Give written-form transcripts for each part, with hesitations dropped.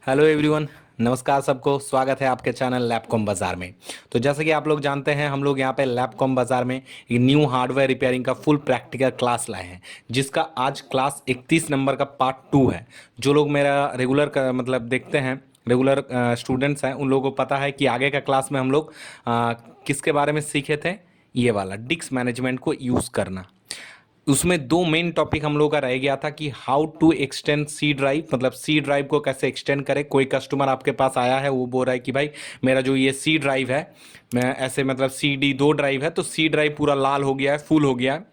Hello everyone. नमस्कार सबको, स्वागत है आपके चैनल लैपकॉम बाजार में। तो जैसा कि आप लोग जानते हैं, हम लोग यहाँ पे लैपकॉम बाजार में एक न्यू हार्डवेयर रिपेयरिंग का फुल प्रैक्टिकल क्लास लाए हैं, जिसका आज क्लास 31 नंबर का पार्ट 2 है। जो लोग मेरा रेगुलर मतलब देखते हैं, रेगुलर स्टूडेंट्स हैं, उन लोगों को पता है कि आगे का क्लास में हम लोग किसके बारे में सीखे थे। ये वाला डिस्क मैनेजमेंट को यूज़ करना। उसमें दो मेन टॉपिक हम लोगों का रह गया था कि how to extend C drive, मतलब सी ड्राइव को कैसे एक्सटेंड करें। कोई कस्टमर आपके पास आया है, वो बोल रहा है कि भाई मेरा जो ये सी ड्राइव है, मैं ऐसे मतलब सी डी 2 ड्राइव है, तो सी ड्राइव पूरा लाल हो गया है, फुल हो गया है,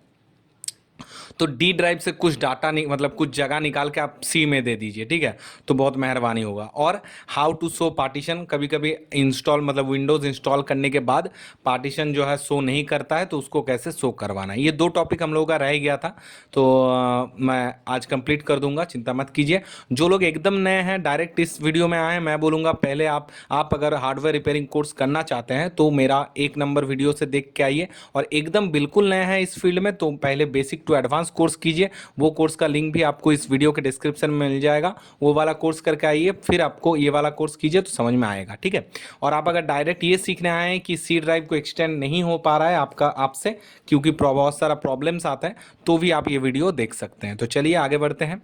तो डी ड्राइव से कुछ डाटा मतलब कुछ जगह निकाल के आप सी में दे दीजिए, ठीक है। तो बहुत मेहरबानी होगा। और हाउ टू शो पार्टीशन, कभी कभी इंस्टॉल मतलब विंडोज़ इंस्टॉल करने के बाद पार्टीशन जो है शो नहीं करता है, तो उसको कैसे शो करवाना है। ये दो टॉपिक हम लोगों का रह गया था, तो मैं आज कंप्लीट कर दूंगा, चिंता मत कीजिए। जो लोग एकदम नए हैं, डायरेक्ट इस वीडियो में आए हैं, मैं बोलूँगा पहले आप अगर हार्डवेयर रिपेयरिंग कोर्स करना चाहते हैं तो मेरा 1 नंबर वीडियो से देख के आइए। और एकदम बिल्कुल नए हैं इस फील्ड में, तो पहले बेसिक टू एडवांस कोर्स कीजिए। वो कोर्स का लिंक भी आपको इस वीडियो के डिस्क्रिप्शन में मिल जाएगा। वो वाला कोर्स करके आइए, फिर आपको ये वाला कोर्स कीजिए तो समझ में आएगा, ठीक है। और आप अगर डायरेक्ट ये सीखने आए हैं कि सी ड्राइव को एक्सटेंड नहीं हो पा रहा है आपसे, क्योंकि बहुत सारा प्रॉब्लम्स आता है, तो भी आप ये वीडियो देख सकते हैं। तो चलिए आगे बढ़ते हैं।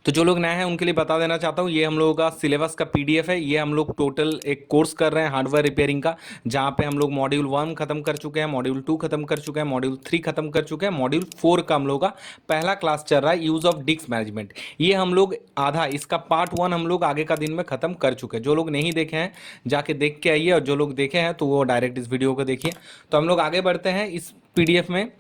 तो जो लोग नए हैं उनके लिए बता देना चाहता हूँ, ये हम लोगों का सिलेबस का पीडीएफ है। ये हम लोग टोटल एक कोर्स कर रहे हैं हार्डवेयर रिपेयरिंग का, जहाँ पे हम लोग मॉड्यूल 1 खत्म कर चुके हैं, मॉड्यूल 2 खत्म कर चुके हैं, मॉड्यूल 3 खत्म कर चुके हैं, मॉड्यूल 4 का हम लोग का पहला क्लास चल रहा है, यूज़ ऑफ डिस्क मैनेजमेंट। ये हम लोग आधा इसका पार्ट 1 हम लोग आगे का दिन में खत्म कर चुके हैं। जो लोग नहीं देखे हैं जाके देख के आइए, और जो लोग देखे हैं तो वो डायरेक्ट इस वीडियो को देखिए। तो हम लोग आगे बढ़ते हैं इस पीडीएफ में,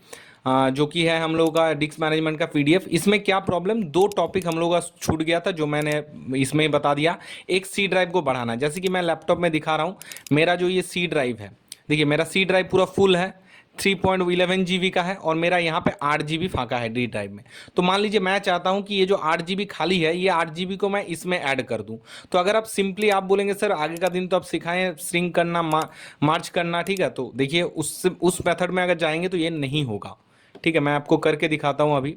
जो कि है हम लोगों का डिस्क मैनेजमेंट का पीडीएफ। इसमें क्या प्रॉब्लम, दो टॉपिक हम लोगों का छूट गया था जो मैंने इसमें बता दिया। एक सी ड्राइव को बढ़ाना है, जैसे कि मैं लैपटॉप में दिखा रहा हूँ। मेरा जो ये सी ड्राइव है, देखिए मेरा सी ड्राइव पूरा फुल है, 3.11 GB का है, और मेरा यहाँ पे 8 GB फाका है डी ड्राइव में। तो मान लीजिए मैं चाहता हूँ कि ये जो 8 GB खाली है, ये 8 GB को मैं इसमें ऐड कर दूँ। तो अगर आप सिंपली आप बोलेंगे सर आगे का दिन तो आप सिखाएं श्रिंक करना, मार्च करना, ठीक है, तो देखिए उस मेथड में अगर जाएंगे तो ये नहीं होगा, ठीक है। मैं आपको करके दिखाता हूँ अभी।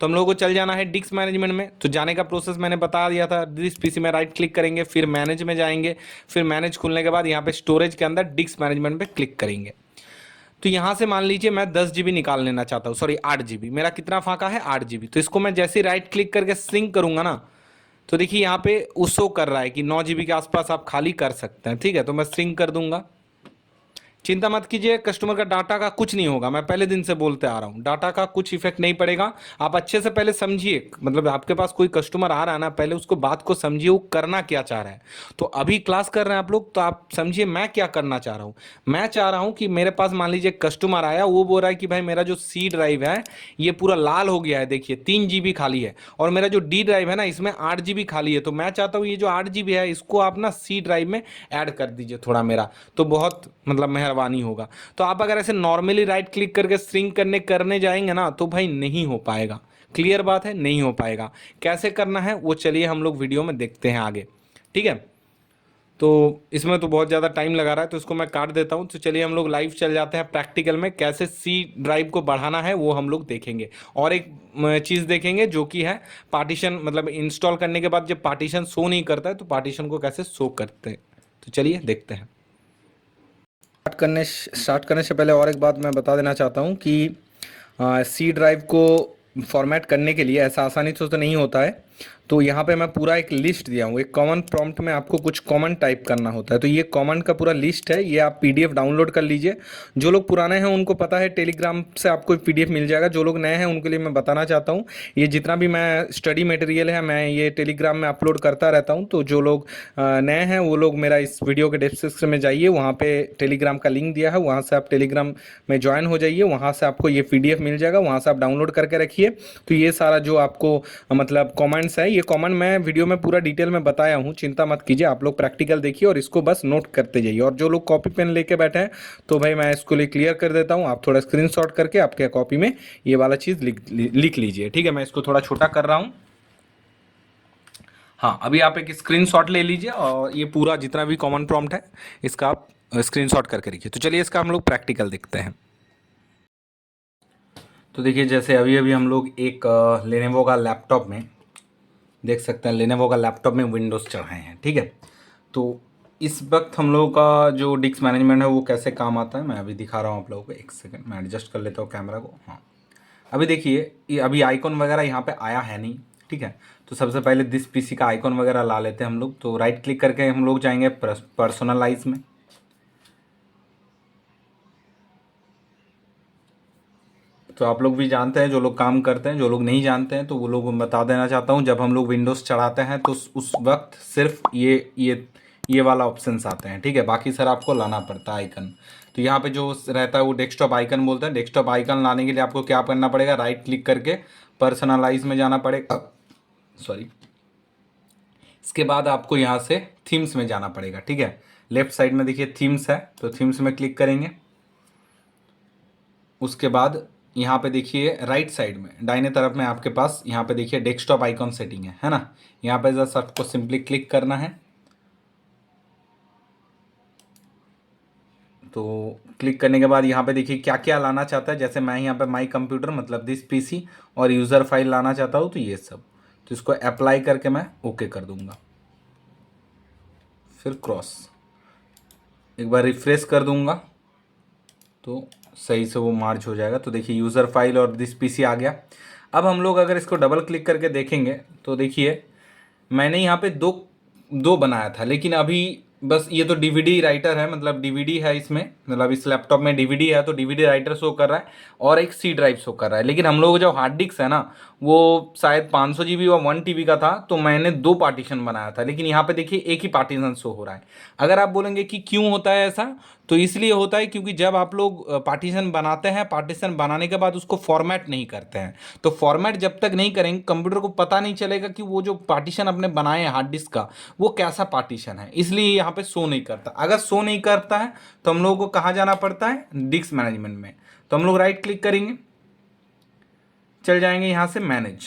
तो हम लोगों को चल जाना है डिस्क मैनेजमेंट में। तो जाने का प्रोसेस मैंने बता दिया था, दिस पीसी में राइट क्लिक करेंगे, फिर मैनेज में जाएंगे, फिर मैनेज खुलने के बाद यहाँ पे स्टोरेज के अंदर डिस्क मैनेजमेंट पे क्लिक करेंगे। तो यहाँ से मान लीजिए मैं 10 GB निकाल लेना चाहता हूँ, सॉरी 8 GB, मेरा कितना फाका है 8 GB। तो इसको मैं जैसे राइट क्लिक करके सिंक करूंगा ना, तो देखिए यहाँ पे वो शो कर रहा है कि 9 GB के आसपास आप खाली कर सकते हैं, ठीक है। तो मैं सिंक कर दूंगा। चिंता मत कीजिए, कस्टमर का डाटा का कुछ नहीं होगा, मैं पहले दिन से बोलते आ रहा हूँ, डाटा का कुछ इफेक्ट नहीं पड़ेगा। आप अच्छे से पहले समझिए, मतलब आपके पास कोई कस्टमर आ रहा है ना, पहले उसको बात को समझिए, वो करना क्या चाह रहा है। तो अभी क्लास कर रहे हैं आप लोग, तो आप समझिए मैं क्या करना चाह रहा हूँ। मैं चाह रहा हूँ कि मेरे पास मान लीजिए कस्टमर आया, वो बोल रहा है कि भाई मेरा जो सी ड्राइव है ये पूरा लाल हो गया है, देखिए 3 GB खाली है, और मेरा जो डी ड्राइव है ना इसमें 8 GB खाली है। तो मैं चाहता हूँ ये जो 8 GB है इसको आप ना सी ड्राइव में ऐड कर दीजिए थोड़ा मेरा, तो बहुत मतलब मेहरबानी होगा। तो आप अगर ऐसे नॉर्मली राइट क्लिक करके श्रिंक करने जाएंगे ना, तो भाई नहीं हो पाएगा। क्लियर बात है, नहीं हो पाएगा। कैसे करना है वो चलिए हम लोग वीडियो में देखते हैं आगे, ठीक है। तो इसमें तो बहुत ज़्यादा टाइम लगा रहा है, तो इसको मैं काट देता हूँ। तो चलिए हम लोग लाइव चल जाते हैं प्रैक्टिकल में, कैसे सी ड्राइव को बढ़ाना है वो हम लोग देखेंगे। और एक चीज़ देखेंगे जो कि है पार्टीशन, मतलब इंस्टॉल करने के बाद जब पार्टीशन शो नहीं करता है तो पार्टीशन को कैसे शो करते हैं। तो चलिए देखते हैं। स्टार्ट करने से पहले और एक बात मैं बता देना चाहता हूँ कि सी ड्राइव को फॉर्मेट करने के लिए ऐसा आसानी से तो नहीं होता है। तो यहाँ पे मैं पूरा एक लिस्ट दिया हूँ, एक कॉमन प्रॉम्प्ट में आपको कुछ कॉमन टाइप करना होता है। तो ये कॉमन का पूरा लिस्ट है, ये आप पीडीएफ डाउनलोड कर लीजिए। जो लोग पुराने हैं उनको पता है, टेलीग्राम से आपको पीडीएफ मिल जाएगा। जो लोग नए हैं उनके लिए मैं बताना चाहता हूँ, ये जितना भी मैं स्टडी मटेरियल है मैं ये टेलीग्राम में अपलोड करता रहता हूँ। तो जो लोग नए हैं वो लोग मेरा इस वीडियो के डिस्क्रिप्शन में जाइए, वहाँ पे टेलीग्राम का लिंक दिया है, वहाँ से आप टेलीग्राम में ज्वाइन हो जाइए, वहाँ से आपको ये पीडीएफ मिल जाएगा, वहाँ से आप डाउनलोड करके रखिए। तो ये सारा जो आपको मतलब कमेंट्स है, ये कमेंट मैं वीडियो में पूरा डिटेल में बताया हूँ, चिंता मत कीजिए। आप लोग प्रैक्टिकल देखिए और इसको बस नोट करते जाइए। और जो लोग कॉपी पेन लेके बैठे हैं तो भाई मैं इसको लिए क्लियर कर देता हूँ, आप थोड़ा स्क्रीनशॉट करके आपके कॉपी में ये वाला चीज़ लिख लीजिए, ठीक है। मैं इसको थोड़ा छोटा कर रहा हूँ। हाँ, अभी आप एक स्क्रीनशॉट ले लीजिए और ये पूरा जितना भी कॉमन प्रॉम्प्ट है इसका आप स्क्रीनशॉट करके रखिए। तो चलिए इसका हम लोग प्रैक्टिकल देखते हैं। तो देखिए जैसे अभी अभी हम लोग एक लेनोवो का लैपटॉप में देख सकते हैं लेनोवो का लैपटॉप में विंडोज़ चढ़ाए हैं, ठीक है। तो इस वक्त हम लोगों का जो डिस्क मैनेजमेंट है वो कैसे काम आता है मैं अभी दिखा रहा हूँ आप लोगों को। एक सेकंड मैं एडजस्ट कर लेता हूँ कैमरा को। हाँ, अभी देखिए ये अभी आइकॉन वगैरह यहाँ पे आया है नहीं, ठीक है। तो सबसे पहले दिस पीसी का आइकॉन वगैरह ला लेते हैं हम लोग। तो राइट क्लिक करके हम लोग जाएंगे पर्सनलाइज में। तो आप लोग भी जानते हैं, जो लोग काम करते हैं, जो लोग नहीं जानते हैं तो वो लोग बता देना चाहता हूँ, जब हम लोग विंडोज़ चढ़ाते हैं तो उस वक्त सिर्फ ये वाला ऑप्शंस आते हैं, ठीक है। बाकी सर आपको लाना पड़ता है आइकन। तो यहाँ पे जो रहता है वो डेस्कटॉप आइकन बोलते हैं। डेस्कटॉप आइकन लाने के लिए आपको क्या करना पड़ेगा, राइट क्लिक करके पर्सनलाइज में जाना पड़ेगा, सॉरी। इसके बाद आपको यहाँ से थीम्स में जाना पड़ेगा, ठीक है। लेफ्ट साइड में देखिए थीम्स है, तो थीम्स में क्लिक करेंगे। उसके बाद यहाँ पे देखिए राइट साइड में दाहिने तरफ में आपके पास यहाँ पे देखिए डेस्कटॉप आइकॉन सेटिंग है ना। यहाँ पे जस्ट आपको सिंपली क्लिक करना है। तो क्लिक करने के बाद यहाँ पे देखिए क्या क्या लाना चाहता है। जैसे मैं यहाँ पे माई कंप्यूटर मतलब दिस पीसी और यूज़र फाइल लाना चाहता हूँ, तो ये सब। तो इसको अप्लाई करके मैं ओके कर दूंगा, फिर क्रॉस एक बार रिफ्रेश कर दूंगा तो सही से वो मार्च हो जाएगा। तो देखिए यूज़र फाइल और दिस पीसी आ गया। अब हम लोग अगर इसको डबल क्लिक करके देखेंगे तो देखिए मैंने यहाँ पे दो बनाया था, लेकिन अभी बस ये तो डीवीडी राइटर है, मतलब डीवीडी है इसमें, मतलब इस लैपटॉप में डीवीडी है तो डीवीडी राइटर शो कर रहा है और एक सी ड्राइव शो कर रहा है। लेकिन हम लोग जो हार्ड डिस्क है ना वो शायद 500 GB और 1 TB का था, तो मैंने 2 पार्टीशन बनाया था, लेकिन यहाँ पे देखिए एक ही पार्टीशन शो हो रहा है। अगर आप बोलेंगे कि क्यों होता है ऐसा, तो इसलिए होता है क्योंकि जब आप लोग पार्टीशन बनाते हैं, पार्टीशन बनाने के बाद उसको फॉर्मेट नहीं करते हैं, तो फॉर्मेट जब तक नहीं करेंगे कंप्यूटर को पता नहीं चलेगा कि वो जो पार्टीशन अपने बनाए हैं हार्ड डिस्क का वो कैसा पार्टीशन है, इसलिए यहाँ पे शो नहीं करता। अगर शो नहीं करता है तो हम लोगों को कहाँ जाना पड़ता है, डिस्क मैनेजमेंट में। तो हम लोग राइट क्लिक करेंगे, चल जाएंगे यहाँ से मैनेज।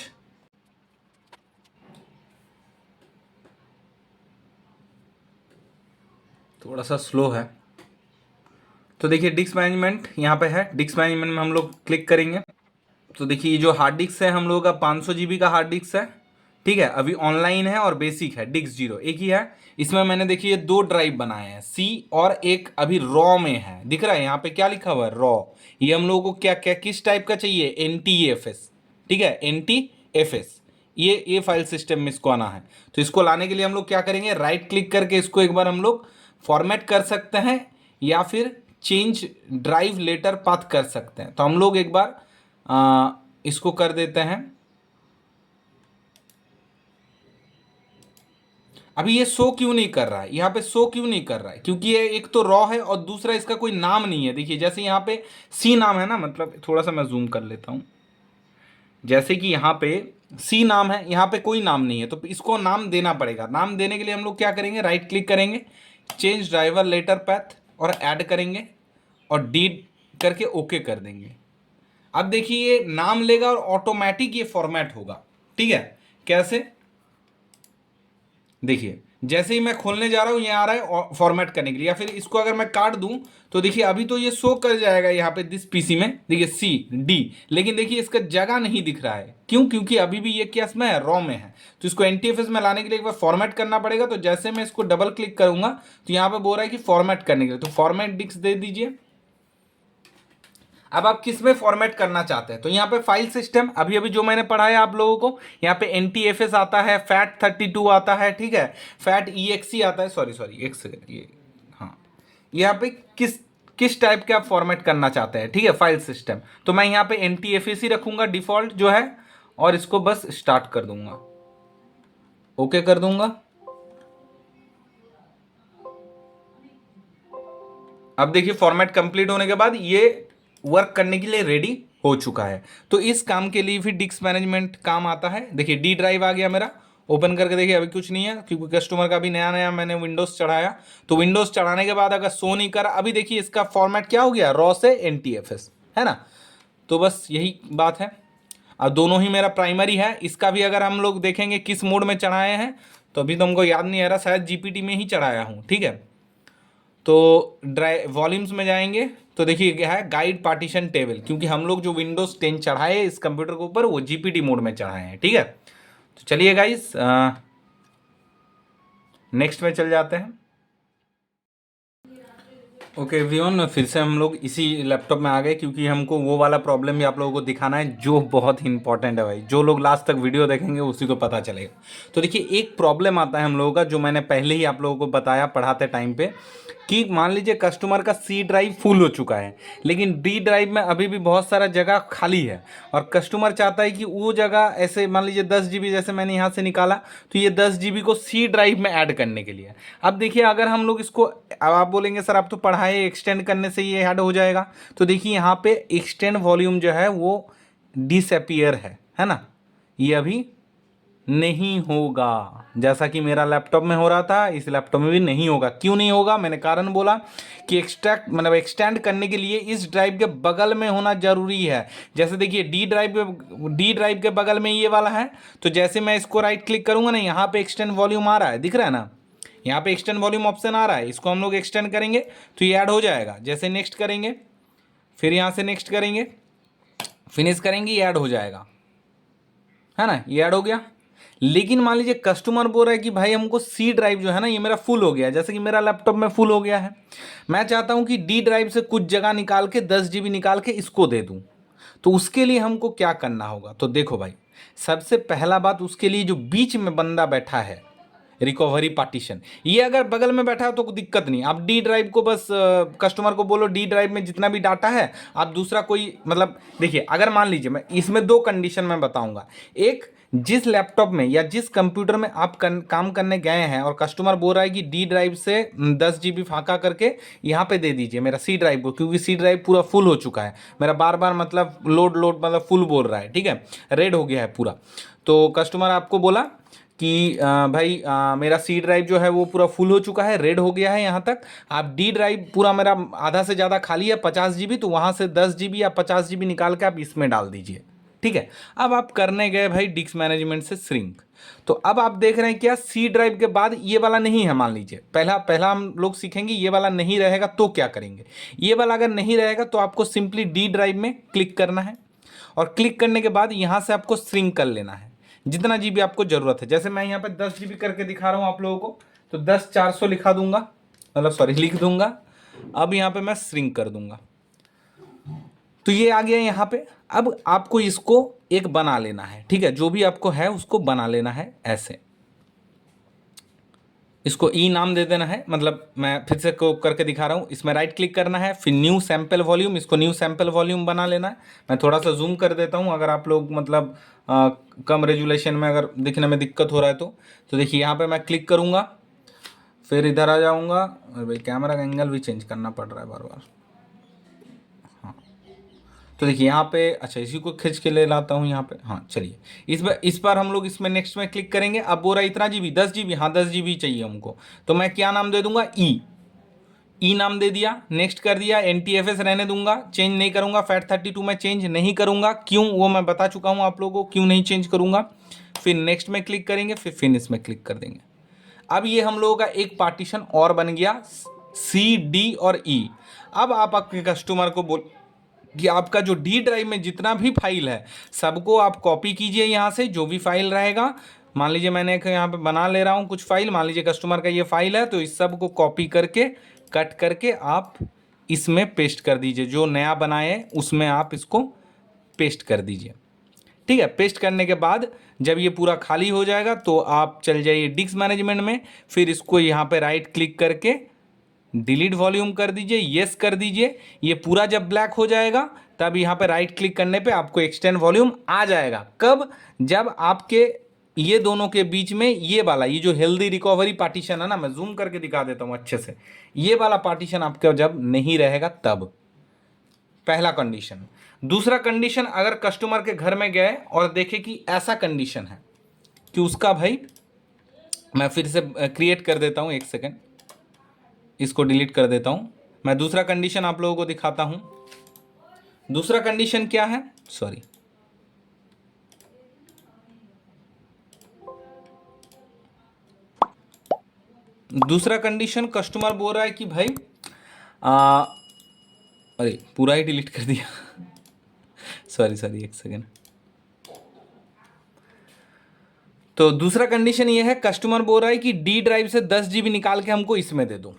थोड़ा सा स्लो है। तो देखिए डिस्क मैनेजमेंट यहाँ पे है। डिस्क मैनेजमेंट में हम लोग क्लिक करेंगे तो देखिए ये जो हार्ड डिस्क है हम लोगों का 500 GB का हार्ड डिस्क है, ठीक है। अभी ऑनलाइन है और बेसिक है, डिस्क 0 एक ही है। इसमें मैंने देखिए 2 ड्राइव बनाए हैं, सी और एक अभी रॉ में है। दिख रहा है यहाँ पे क्या लिखा हुआ है, रॉ। ये हम लोगों को क्या क्या किस टाइप का चाहिए, NTFS, ठीक है, NTFS। ये फाइल सिस्टम में इसको आना है। तो इसको लाने के लिए हम लोग क्या करेंगे, राइट क्लिक करके इसको एक बार हम लोग फॉर्मेट कर सकते हैं या फिर चेंज ड्राइव लेटर पाथ कर सकते हैं। तो हम लोग एक बार इसको कर देते हैं। अभी ये शो क्यों नहीं कर रहा है, यहाँ पे शो क्यों नहीं कर रहा है, क्योंकि ये एक तो रॉ है और दूसरा इसका कोई नाम नहीं है। देखिए जैसे यहाँ पे सी नाम है ना, मतलब थोड़ा सा मैं जूम कर लेता हूँ। जैसे कि यहाँ पे सी नाम है, यहाँ पे कोई नाम नहीं है, तो इसको नाम देना पड़ेगा। नाम देने के लिए हम लोग क्या करेंगे, राइट क्लिक करेंगे, चेंज ड्राइवर लेटर पैथ और ऐड करेंगे और डी करके ओके कर देंगे। अब देखिए ये नाम लेगा और ऑटोमेटिक ये फॉर्मेट होगा, ठीक है। कैसे, देखिए जैसे ही मैं खोलने जा रहा हूं ये आ रहा है फॉर्मेट करने के लिए, या फिर इसको अगर मैं काट दूं तो देखिए अभी तो ये शो कर जाएगा यहाँ पे दिस पीसी में, देखिए CD, लेकिन देखिए इसका जगह नहीं दिख रहा है। क्यों, क्योंकि अभी भी ये क्या में है, रॉ में है। तो इसको NTFS में लाने के लिए एक बार फॉर्मेट करना पड़ेगा। तो जैसे मैं इसको डबल क्लिक करूंगा तो यहाँ पे बोल रहा है कि फॉर्मेट करने के लिए, तो फॉर्मेट डिस्क दे दीजिए। अब आप किस में फॉर्मेट करना चाहते हैं, तो यहाँ पे फाइल सिस्टम अभी अभी जो मैंने पढ़ाया आप लोगों को, यहाँ पे NTFS आता है, FAT32 आता है, ठीक है, FAT EXE आता है, सॉरी एक सेकंड, ये हाँ, यहाँ पे किस किस टाइप के आप फॉर्मेट करना चाहते हैं, ठीक है, फाइल सिस्टम। तो मैं यहाँ पे NTFS ही रखूंगा डिफॉल्ट जो है, और इसको बस स्टार्ट कर दूंगा, ओके कर दूंगा। अब देखिए फॉर्मेट कंप्लीट होने के बाद ये वर्क करने के लिए रेडी हो चुका है। तो इस काम के लिए भी डिस्क मैनेजमेंट काम आता है। देखिए डी ड्राइव आ गया मेरा, ओपन करके देखिए अभी कुछ नहीं है क्योंकि कस्टमर का भी नया नया मैंने विंडोज़ चढ़ाया। तो विंडोज़ चढ़ाने के बाद अगर शो नहीं करा, अभी देखिए इसका फॉर्मेट क्या हो गया, रॉ से NTFS, है ना। तो बस यही बात है। अब दोनों ही मेरा प्राइमरी है। इसका भी अगर हम लोग देखेंगे किस मोड में चढ़ाए हैं, तो अभी तो हमको याद नहीं आ रहा, शायद GPT में ही चढ़ाया हूँ, ठीक है। तो वॉल्यूम्स में जाएंगे तो देखिए क्या है, गाइड पार्टीशन टेबल, क्योंकि हम लोग जो विंडोज़ 10 चढ़ाए इस कंप्यूटर के ऊपर वो GPT मोड में चढ़ाए हैं, ठीक है। तो तो चलिए गाइस, नेक्स्ट में चल जाते हैं। ओके एवरीवन, फिर से हम लोग इसी लैपटॉप में आ गए क्योंकि हमको वो वाला प्रॉब्लम भी आप लोगों को दिखाना है जो बहुत ही इंपॉर्टेंट है भाई। जो लोग लास्ट तक वीडियो देखेंगे उसी को पता चलेगा। तो देखिए, एक प्रॉब्लम आता है हम लोगों का, जो मैंने पहले ही आप लोगों को बताया पढ़ाते टाइम पे, कि मान लीजिए कस्टमर का सी ड्राइव फुल हो चुका है, लेकिन डी ड्राइव में अभी भी बहुत सारा जगह खाली है, और कस्टमर चाहता है कि वो जगह ऐसे मान लीजिए 10 GB जैसे मैंने यहाँ से निकाला, तो ये 10 GB को सी ड्राइव में ऐड करने के लिए। अब देखिए, अगर हम लोग इसको, अब आप बोलेंगे सर आप तो पढ़ाए एक्सटेंड करने से ये ऐड हो जाएगा, तो देखिए यहाँ पे एक्सटेंड वॉल्यूम जो है वो डिसअपियर है ना, ये अभी नहीं होगा। जैसा कि मेरा लैपटॉप में हो रहा था, इस लैपटॉप में भी नहीं होगा। क्यों नहीं होगा? मैंने कारण बोला कि एक्सट्रैक्ट मतलब एक्सटेंड करने के लिए इस ड्राइव के बगल में होना जरूरी है। जैसे देखिए डी ड्राइव के बगल में ये वाला है, तो जैसे मैं इसको राइट क्लिक करूंगा ना, यहाँ पे एक्सटेंड वॉल्यूम आ रहा है, दिख रहा है ना, यहाँ पे एक्सटेंड वॉल्यूम ऑप्शन आ रहा है, इसको हम लोग एक्सटेंड करेंगे तो ये ऐड हो जाएगा। जैसे नेक्स्ट करेंगे, फिर यहाँ से नेक्स्ट करेंगे, फिनिश करेंगे, ये ऐड हो जाएगा, है ना, ये ऐड हो गया। लेकिन मान लीजिए कस्टमर बोल रहा है कि भाई हमको सी ड्राइव जो है ना, ये मेरा फुल हो गया है, जैसे कि मेरा लैपटॉप में फुल हो गया है, मैं चाहता हूं कि डी ड्राइव से कुछ जगह निकाल के 10 GB निकाल के इसको दे दूं। तो उसके लिए हमको क्या करना होगा? तो देखो भाई, सबसे पहला बात, उसके लिए जो बीच में बंदा बैठा है रिकवरी पार्टीशन, ये अगर बगल में बैठा है तो कोई दिक्कत नहीं। आप डी ड्राइव को बस कस्टमर को बोलो डी ड्राइव में जितना भी डाटा है आप दूसरा कोई, मतलब देखिए, अगर मान लीजिए, मैं इसमें दो कंडीशन में बताऊंगा। एक, जिस लैपटॉप में या जिस कंप्यूटर में आप काम करने गए हैं और कस्टमर बोल रहा है कि डी ड्राइव से 10 GB फाँका करके यहाँ पे दे दीजिए मेरा सी ड्राइव को, क्योंकि सी ड्राइव पूरा फुल हो चुका है मेरा, बार बार मतलब लोड लोड मतलब फुल बोल रहा है, ठीक है, रेड हो गया है पूरा। तो कस्टमर आपको बोला कि भाई मेरा सी ड्राइव जो है वो पूरा फुल हो चुका है, रेड हो गया है यहाँ तक, आप डी ड्राइव पूरा मेरा आधा से ज़्यादा खाली है 50 GB, तो वहाँ से 10 GB या 50 GB निकाल के आप इसमें डाल दीजिए, ठीक है। अब आप करने गए भाई डिस्क मैनेजमेंट से श्रिंक, तो अब आप देख रहे हैं क्या, सी ड्राइव के बाद ये वाला नहीं है, मान लीजिए पहला पहला हम लोग सीखेंगे ये वाला नहीं रहेगा तो क्या करेंगे। ये वाला अगर नहीं रहेगा तो आपको सिंपली डी ड्राइव में क्लिक करना है, और क्लिक करने के बाद यहाँ से आपको श्रिंक कर लेना है जितना जीबी आपको जरूरत है। जैसे मैं यहाँ पे 10 GB करके दिखा रहा हूँ आप लोगों को, तो 10 400 लिखा दूंगा, मतलब सॉरी लिख दूंगा। अब यहाँ पे मैं श्रिंक कर दूंगा, तो ये आ गया यहाँ पे। अब आपको इसको एक बना लेना है, ठीक है, जो भी आपको है उसको बना लेना है ऐसे, इसको ई नाम दे देना है। मतलब मैं फिर से को करके दिखा रहा हूँ, इसमें राइट क्लिक करना है, फिर न्यू सैंपल वॉल्यूम, इसको न्यू सैंपल वॉल्यूम बना लेना है। मैं थोड़ा सा जूम कर देता हूँ, अगर आप लोग मतलब कम रेजुलेशन में अगर दिखने में दिक्कत हो रहा है तो देखिए यहाँ पे मैं क्लिक करूँगा, फिर इधर आ जाऊँगा। अरे भाई कैमरा का एंगल भी चेंज करना पड़ रहा है बार बार। हाँ, तो देखिए यहाँ पे, अच्छा इसी को खींच के ले लाता हूँ यहाँ पे। हाँ चलिए, इस बार हम लोग इसमें नेक्स्ट में क्लिक करेंगे। अब बोल रहा है इतना जीबी 10 GB, हाँ 10 GB चाहिए हमको, तो मैं क्या नाम दे दूंगा, ई नाम दे दिया, नेक्स्ट कर दिया, NTFS रहने दूंगा, चेंज नहीं करूंगा, FAT32 में चेंज नहीं करूंगा, क्यों वो मैं बता चुका हूं आप लोगों को क्यों नहीं चेंज करूंगा। फिर नेक्स्ट में क्लिक करेंगे, फिर फिनिश में क्लिक कर देंगे। अब ये हम लोगों का एक पार्टीशन और बन गया, CD और E। अब आप आपके कस्टमर को बोल कि आपका जो डी ड्राइव में जितना भी फाइल है सबको आप कॉपी कीजिए, यहाँ से जो भी फाइल रहेगा, मान लीजिए मैंने एक यहाँ पे बना ले रहा हूँ कुछ फाइल, मान लीजिए कस्टमर का ये फाइल है, तो इस सब को कॉपी करके कट करके आप इसमें पेस्ट कर दीजिए, जो नया बनाए उसमें आप इसको पेस्ट कर दीजिए, ठीक है। पेस्ट करने के बाद जब ये पूरा खाली हो जाएगा तो आप चल जाइए डिस्क मैनेजमेंट में, फिर इसको यहाँ पे राइट क्लिक करके डिलीट वॉल्यूम कर दीजिए, येस कर दीजिए। ये पूरा जब ब्लैक हो जाएगा तब यहाँ पे राइट क्लिक करने पे आपको एक्सटेंड वॉल्यूम आ जाएगा। कब? जब आपके ये दोनों के बीच में ये वाला, ये जो हेल्दी रिकवरी पार्टीशन है ना, मैं जूम करके दिखा देता हूँ अच्छे से, ये वाला पार्टीशन आपका जब नहीं रहेगा तब, पहला कंडीशन। दूसरा कंडीशन, अगर कस्टमर के घर में गए और देखे कि ऐसा कंडीशन है कि उसका भाई, मैं फिर से क्रिएट कर देता हूँ, एक सेकेंड इसको डिलीट कर देता हूं। मैं दूसरा कंडीशन आप लोगों को दिखाता हूं। दूसरा कंडीशन क्या है, सॉरी, दूसरा कंडीशन कस्टमर बोल रहा है कि भाई अरे पूरा ही डिलीट कर दिया सॉरी एक सेकेंड। तो दूसरा कंडीशन ये है, कस्टमर बोल रहा है कि डी ड्राइव से 10 GB निकाल के हमको इसमें दे दो,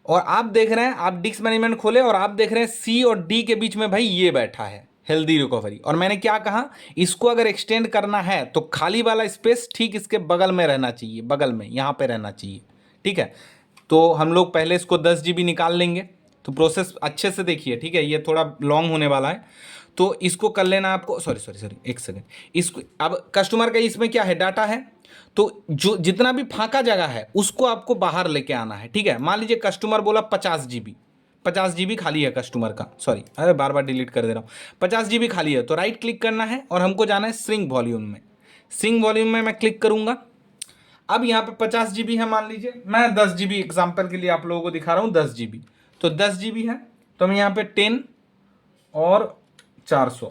और आप देख रहे हैं, आप डिस्क मैनेजमेंट खोले और आप देख रहे हैं सी और डी के बीच में भाई ये बैठा है हेल्दी रिकवरी। और मैंने क्या कहा, इसको अगर एक्सटेंड करना है तो खाली वाला स्पेस ठीक इसके बगल में रहना चाहिए, बगल में यहाँ पे रहना चाहिए, ठीक है। तो हम लोग पहले इसको 10 GB निकाल लेंगे। तो प्रोसेस अच्छे से देखिए, ठीक है, ये थोड़ा लॉन्ग होने वाला है। तो इसको कर लेना आपको, सॉरी एक सेकेंड, इसको अब कस्टमर का इसमें क्या है, डाटा है, तो जो जितना भी फांका जगह है उसको आपको बाहर लेके आना है, ठीक है। मान लीजिए कस्टमर बोला 50 GB, 50 GB खाली है कस्टमर का, सॉरी अरे बार बार डिलीट कर दे रहा हूँ, 50 GB खाली है। तो राइट क्लिक करना है और हमको जाना है श्रिंक वॉल्यूम में। श्रिंक वॉल्यूम में मैं क्लिक करूंगा। अब यहाँ पे 50 GB है, मान लीजिए मैं 10 GB एग्जाम्पल के लिए आप लोगों को दिखा रहा हूँ, 10 GB। तो 10 GB है, तो मैं यहाँ पे 10 और 400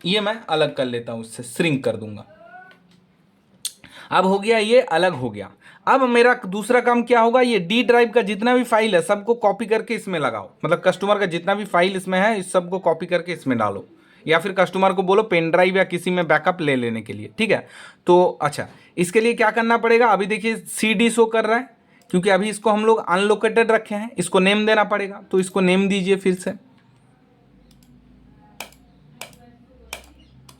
ये मैं अलग कर लेता हूँ, उससे श्रिंक कर दूंगा। अब हो गया, ये अलग हो गया। अब मेरा दूसरा काम क्या होगा, ये डी ड्राइव का जितना भी फाइल है सबको कॉपी करके इसमें लगाओ, मतलब कस्टमर का जितना भी फाइल इसमें है इस सबको कॉपी करके इसमें डालो, या फिर कस्टमर को बोलो पेन ड्राइव या किसी में बैकअप ले लेने के लिए, ठीक है। तो अच्छा, इसके लिए क्या करना पड़ेगा, अभी देखिए सी डी शो कर रहा है क्योंकि अभी इसको हम लोग अनलोकेटेड रखे हैं, इसको नेम देना पड़ेगा। तो इसको नेम दीजिए फिर से।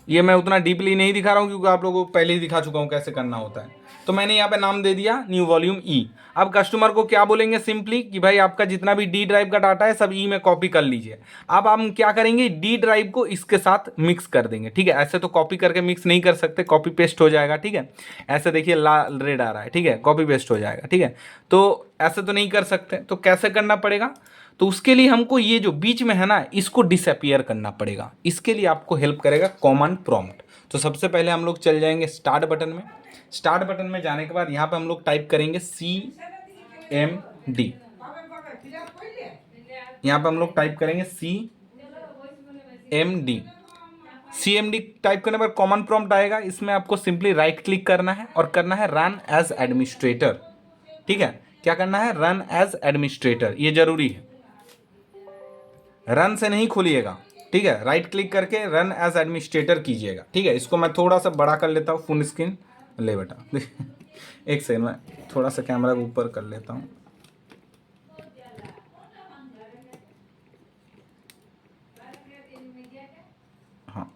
ये मैं उतना डीपली नहीं दिखा रहा हूँ क्योंकि आप लोगों को पहले ही दिखा चुका हूँ कैसे करना होता है। तो मैंने यहाँ पे नाम दे दिया न्यू वॉल्यूम ई। अब कस्टमर को क्या बोलेंगे, सिंपली कि भाई आपका जितना भी डी ड्राइव का डाटा है सब ई में कॉपी कर लीजिए। अब हम क्या करेंगे, डी ड्राइव को इसके साथ मिक्स कर देंगे, ठीक है। ऐसे तो कॉपी करके मिक्स नहीं कर सकते, कॉपी पेस्ट हो जाएगा, ठीक है। ऐसे देखिए लाल रेड आ रहा है, ठीक है, कॉपी पेस्ट हो जाएगा, ठीक है। तो ऐसे तो नहीं कर सकते, तो कैसे करना पड़ेगा, तो उसके लिए हमको ये जो बीच में है ना इसको डिसअपियर करना पड़ेगा। इसके लिए आपको हेल्प करेगा कमांड प्रॉम्प्ट। तो सबसे पहले हम लोग चल जाएंगे स्टार्ट बटन में। स्टार्ट बटन में जाने के बाद यहाँ पे हम लोग टाइप करेंगे CMD। यहाँ पे हम लोग टाइप करेंगे CMD। CMD टाइप करने पर कॉमन प्रॉम्प्ट आएगा, इसमें आपको सिंपली राइट क्लिक करना है और करना है रन एज एडमिनिस्ट्रेटर, ठीक है। क्या करना है, रन एज एडमिनिस्ट्रेटर, ये जरूरी है, रन से नहीं खोलिएगा, ठीक है। राइट क्लिक करके रन एज एडमिनिस्ट्रेटर कीजिएगा, ठीक है। इसको मैं थोड़ा सा बड़ा कर लेता हूँ, फुल स्क्रीन ले बेटा एक सेकंड, मैं थोड़ा सा कैमरा को ऊपर कर लेता हूँ। हाँ,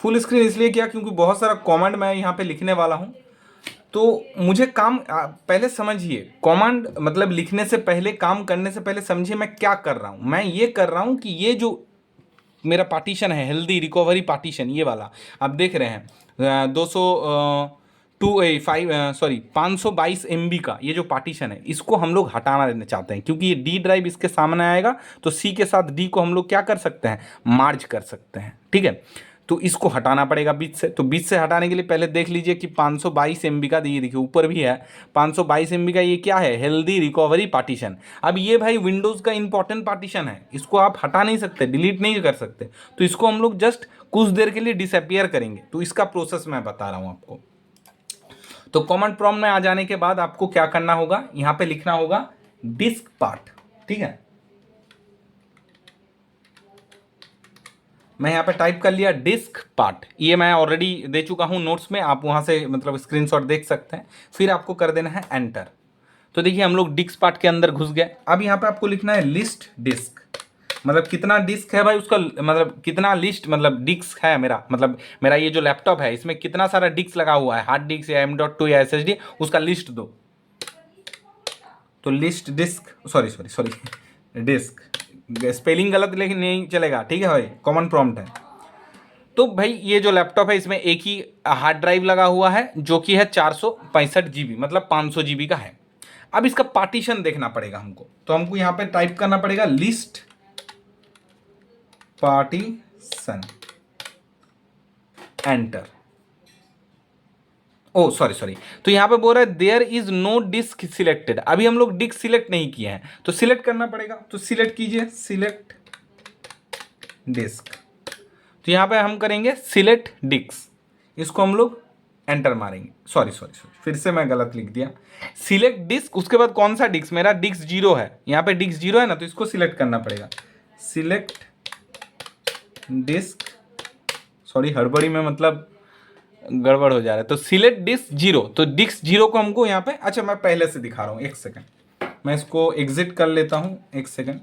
फुल स्क्रीन इसलिए किया क्योंकि बहुत सारा कमेंट मैं यहाँ पे लिखने वाला हूँ, तो मुझे काम पहले समझिए। कमांड मतलब लिखने से पहले, काम करने से पहले समझिए मैं क्या कर रहा हूँ। मैं ये कर रहा हूँ कि ये जो मेरा पार्टीशन है हेल्दी रिकवरी पार्टीशन, ये वाला आप देख रहे हैं 522 MB का ये जो पार्टीशन है, इसको हम लोग हटाना देना चाहते हैं क्योंकि ये डी ड्राइव इसके सामने आएगा, तो सी के साथ डी को हम लोग क्या कर सकते हैं, मार्ज कर सकते हैं, ठीक है। तो इसको हटाना पड़ेगा बीच से। तो बीच से हटाने के लिए पहले देख लीजिए कि 522 MB का, ये देखिए ऊपर भी है 522 MB का, ये क्या है, हेल्दी रिकवरी पार्टीशन। अब ये भाई विंडोज़ का इंपॉर्टेंट पार्टीशन है, इसको आप हटा नहीं सकते, डिलीट नहीं कर सकते। तो इसको हम लोग जस्ट कुछ देर के लिए डिसअपियर करेंगे। तो इसका प्रोसेस मैं बता रहा हूँ आपको। तो कमांड प्रॉम्प्ट में आ जाने के बाद आपको क्या करना होगा, यहाँ पे लिखना होगा डिस्क पार्ट, ठीक है। मैं यहाँ पे टाइप कर लिया डिस्क पार्ट, ये मैं ऑलरेडी दे चुका हूँ नोट्स में, आप वहाँ से मतलब स्क्रीनशॉट देख सकते हैं। फिर आपको कर देना है एंटर। तो देखिए हम लोग डिस्क पार्ट के अंदर घुस गए। अब यहाँ पे आपको लिखना है लिस्ट डिस्क, मतलब कितना डिस्क है भाई उसका, मतलब कितना लिस्ट, मतलब डिस्क है मेरा, मतलब मेरा ये जो लैपटॉप है इसमें कितना सारा डिस्क लगा हुआ है, हार्ड डिस्क या M.2 या SSD, उसका लिस्ट दो। तो list disk, sorry disk, spelling गलत लेकिन नहीं चलेगा, ठीक है भाई, कॉमन प्रॉम्प्ट है। तो भाई ये जो लैपटॉप है इसमें एक ही हार्ड ड्राइव लगा हुआ है जो कि है 465 GB, मतलब 500 GB का है। अब इसका पार्टीशन देखना पड़ेगा हमको, तो हमको यहाँ पे टाइप करना पड़ेगा list partition, enter. Oh sorry, तो यहाँ पे बोल रहा है there is no disk selected. अभी हम लोग डिस्क सिलेक्ट नहीं किए हैं, तो सिलेक्ट करना पड़ेगा। तो सिलेक्ट कीजिए, सिलेक्ट डिस्क। तो यहाँ पे हम करेंगे सिलेक्ट डिस्क, इसको हम लोग एंटर मारेंगे। सॉरी, फिर से मैं गलत लिख दिया। सिलेक्ट डिस्क, उसके बाद कौन सा डिस्क, मेरा डिस्क 0 है, यहाँ पे डिस्क 0 है ना, तो इसको सिलेक्ट करना पड़ेगा। सिलेक्ट डिस्क, सॉरी हड़बड़ी में मतलब गड़बड़ हो जा रहा है। तो सिलेक्ट डिस्क जीरो, तो डिस्क जीरो को हमको यहाँ पे, अच्छा मैं पहले से दिखा रहा हूँ, एक सेकंड मैं इसको एग्जिट कर लेता हूँ, एक सेकंड।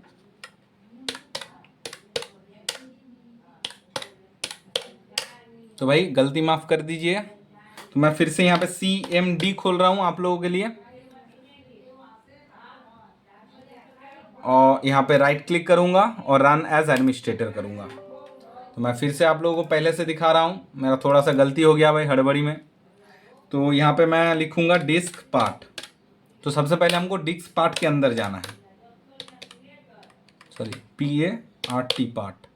तो भाई गलती माफ कर दीजिए। तो मैं फिर से यहाँ पे CMD खोल रहा हूँ आप लोगों के लिए, और यहाँ पे राइट क्लिक करूँगा और रन एज एडमिनिस्ट्रेटर करूँगा। तो मैं फिर से आप लोगों को पहले से दिखा रहा हूँ, मेरा थोड़ा सा गलती हो गया भाई हड़बड़ी में। तो यहाँ पे मैं लिखूँगा डिस्क पार्ट। तो सबसे पहले हमको डिस्क पार्ट के अंदर जाना है, sorry PART part,